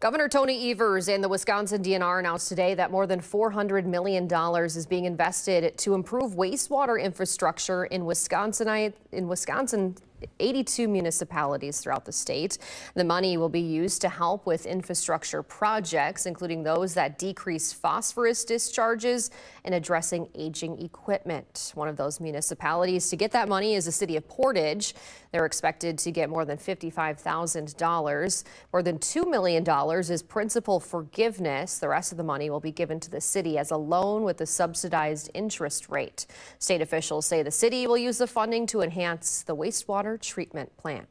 Governor Tony Evers and the Wisconsin DNR announced today that more than $400 million is being invested to improve wastewater infrastructure in Wisconsin, 82 municipalities throughout the state. The money will be used to help with infrastructure projects, including those that decrease phosphorus discharges and addressing aging equipment. One of those municipalities to get that money is the city of Portage. They're expected to get more than $55,000. More than $2 million is principal forgiveness. The rest of the money will be given to the city as a loan with a subsidized interest rate. State officials say the city will use the funding to enhance the wastewater treatment plant.